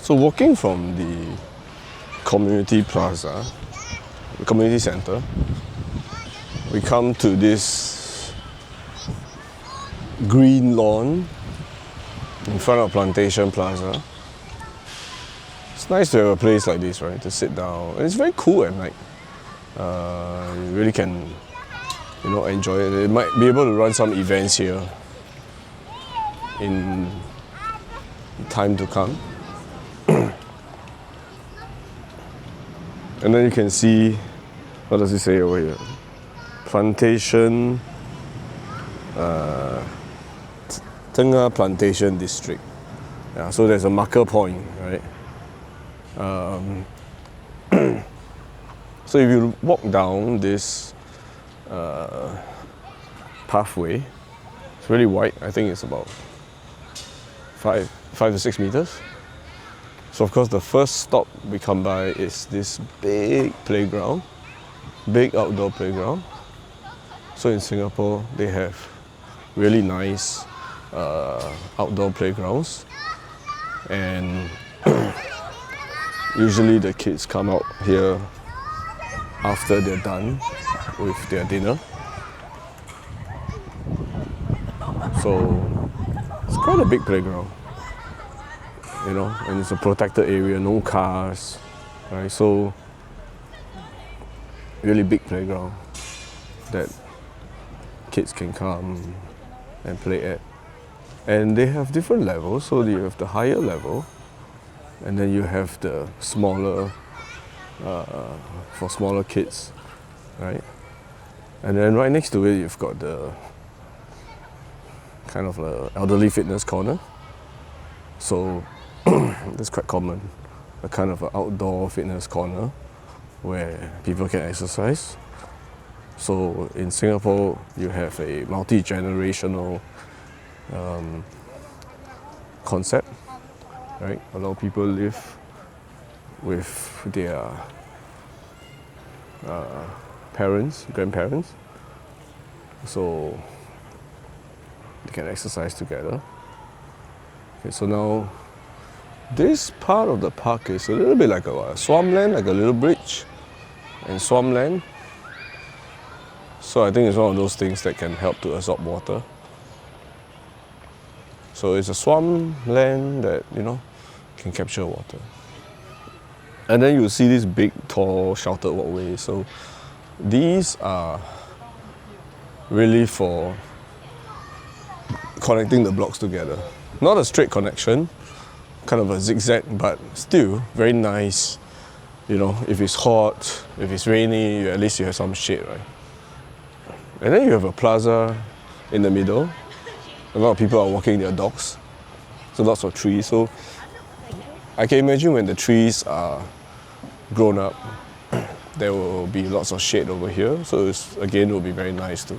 So walking from the community plaza, the community center, we come to this green lawn in front of Plantation Plaza. It's nice to have a place like this, right, to sit down. And it's very cool at night. You really can, enjoy it. They might be able to run some events here in time to come. And then you can see, what does it say over here? Plantation, Tengah Plantation District. Yeah, so there's a marker point, right? So if you walk down this pathway, it's really wide. I think it's about 5 to 6 meters. So of course the first stop we come by is this big playground, big outdoor playground. So in Singapore they have really nice outdoor playgrounds, and usually the kids come out here after they're done with their dinner. So it's quite a big playground, and it's a protected area, no cars, right? So really big playground that kids can come and play at. And they have different levels, so you have the higher level, and then you have the smaller, for smaller kids, right? And then right next to it, you've got the kind of elderly fitness corner. So that's quite common, a kind of an outdoor fitness corner where people can exercise. So in Singapore, you have a multi-generational concept, right? A lot of people live with their parents, grandparents, so they can exercise together. Okay, so now this part of the park is a little bit like a swampland, like a little bridge and swampland. So I think it's one of those things that can help to absorb water. So it's a swampland that, can capture water. And then you see this big, tall, sheltered walkway. So these are really for connecting the blocks together. Not a straight connection, kind of a zigzag, but still very nice. If it's hot, if it's rainy, at least you have some shade, right? And then you have a plaza in the middle. A lot of people are walking their dogs. So lots of trees. So I can imagine when the trees are grown up, there will be lots of shade over here. So it will be very nice to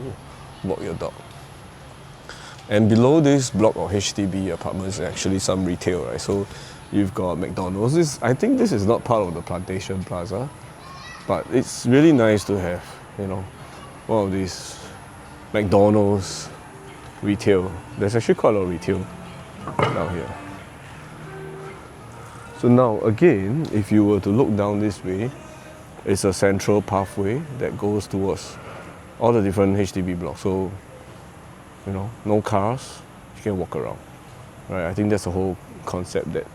walk your dog. And below this block of HDB apartments, there's actually some retail, right? So you've got McDonald's. I think this is not part of the Plantation Plaza, but it's really nice to have, one of these McDonald's retail. There's actually quite a lot of retail down here. So now again, if you were to look down this way, it's a central pathway that goes towards all the different HDB blocks. So, no cars, you can walk around. Right? I think that's the whole concept that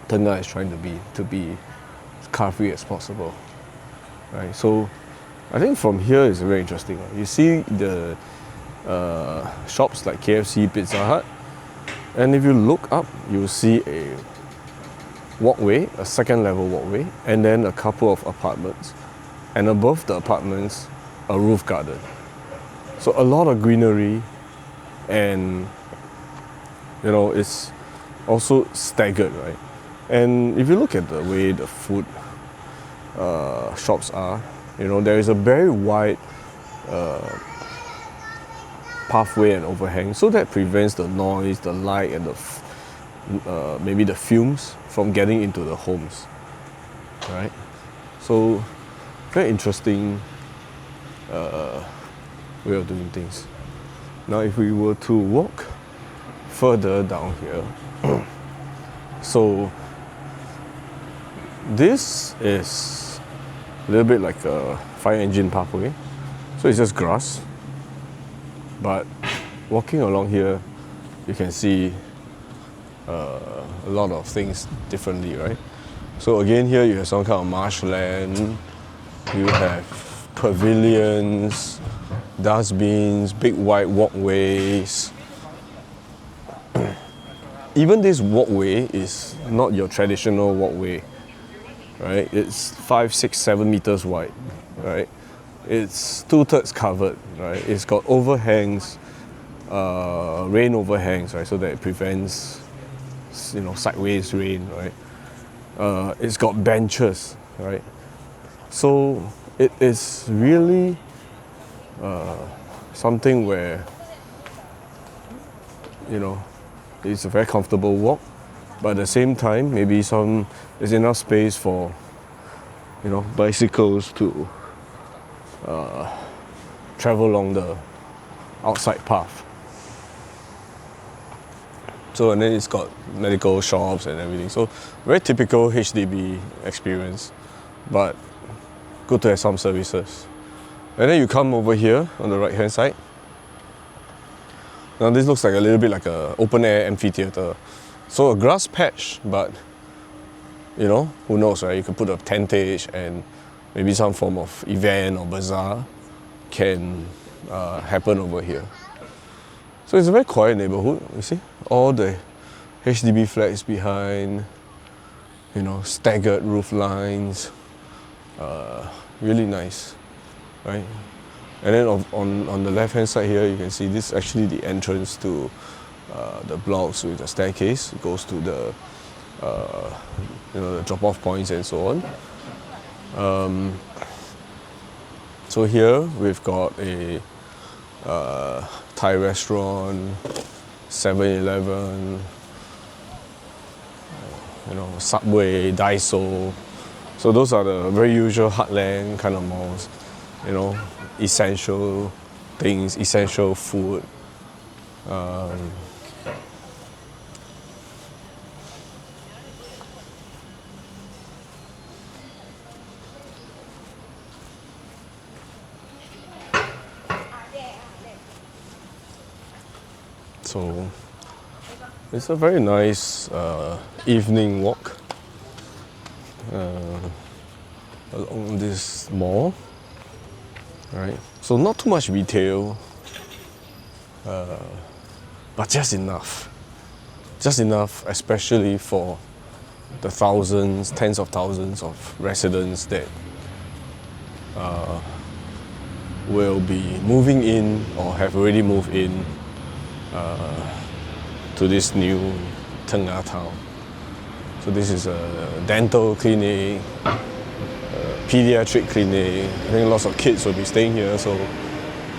Tengah is trying to be car-free as possible. Right? So I think from here is very interesting. You see the shops like KFC, Pizza Hut, and if you look up, you'll see a walkway, a second level walkway, and then a couple of apartments, and above the apartments, a roof garden. So a lot of greenery, and it's also staggered, right? And if you look at the way the food shops are, there is a very wide pathway and overhang, so that prevents the noise, the light, and the maybe the fumes from getting into the homes, right? So very interesting way of doing things. Now if we were to walk further down here, So this is a little bit like a fire engine pathway. So it's just grass. But walking along here, you can see a lot of things differently, right? So again, here you have some kind of marshland. You have pavilions, dustbins, big wide walkways. Even this walkway is not your traditional walkway, right? It's 5, 6, 7 meters wide, right? It's 2/3 covered, right? It's got overhangs, rain overhangs, right? So that it prevents, sideways rain, right? It's got benches, right? So it is really something where, it's a very comfortable walk, but at the same time, maybe there's enough space for, bicycles to travel along the outside path. So, and then it's got medical shops and everything. So, very typical HDB experience, but good to have some services. And then you come over here on the right hand side. Now this looks like a little bit like an open air amphitheater. So a grass patch, but who knows, right? You could put a tentage and maybe some form of event or bazaar can happen over here. So it's a very quiet neighborhood, you see? All the HDB flats behind, staggered roof lines. Really nice, right? And then on the left hand side here, you can see this is actually the entrance to the blocks with the staircase. It goes to the the drop-off points and so on. So here we've got a Thai restaurant, 7-Eleven, Subway, Daiso. So those are the very usual heartland kind of malls, essential things, essential food. So it's a very nice evening walk along this mall, right? So not too much retail, but just enough, especially for the thousands, tens of thousands of residents that will be moving in or have already moved in to this new Tengah town. So this is a dental clinic, pediatric clinic. I think lots of kids will be staying here, so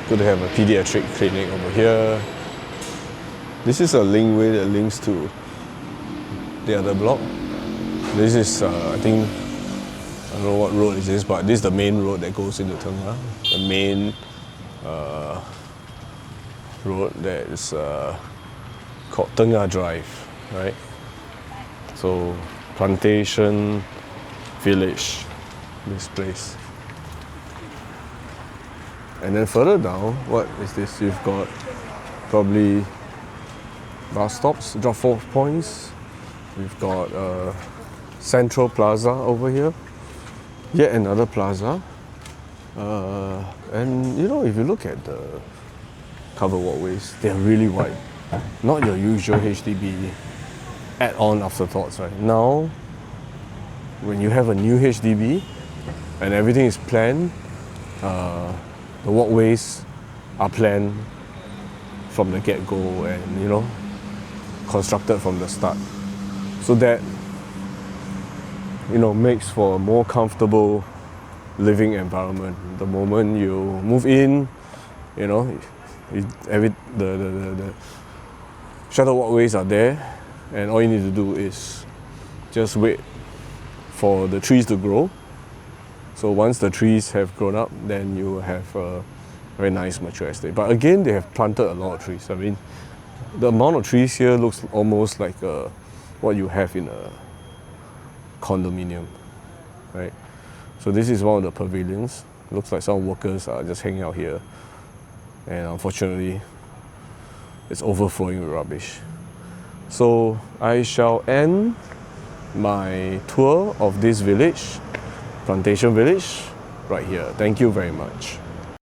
good to have a pediatric clinic over here. This is a linkway that links to the other block. This is, I don't know what road is this, but this is the main road that goes into Tengah. The main road that is called Tengah Drive, right? So Plantation Village, this place. And then further down, what is this? You've got probably bus stops, drop-off points. We've got Central Plaza over here, yet another plaza. And if you look at the covered walkways, they're really wide. Not your usual HDB add-on afterthoughts, right? Now, when you have a new HDB and everything is planned, the walkways are planned from the get-go and, constructed from the start. So that, makes for a more comfortable living environment. The moment you move in, the shuttle walkways are there, and all you need to do is just wait for the trees to grow. So once the trees have grown up, then you have a very nice mature estate. But again, they have planted a lot of trees. I mean, the amount of trees here looks almost like a what you have in a condominium, right? So this is one of the pavilions. Looks like some workers are just hanging out here, and unfortunately it's overflowing with rubbish. So I shall end my tour of this village, Plantation Village, right here. Thank you very much.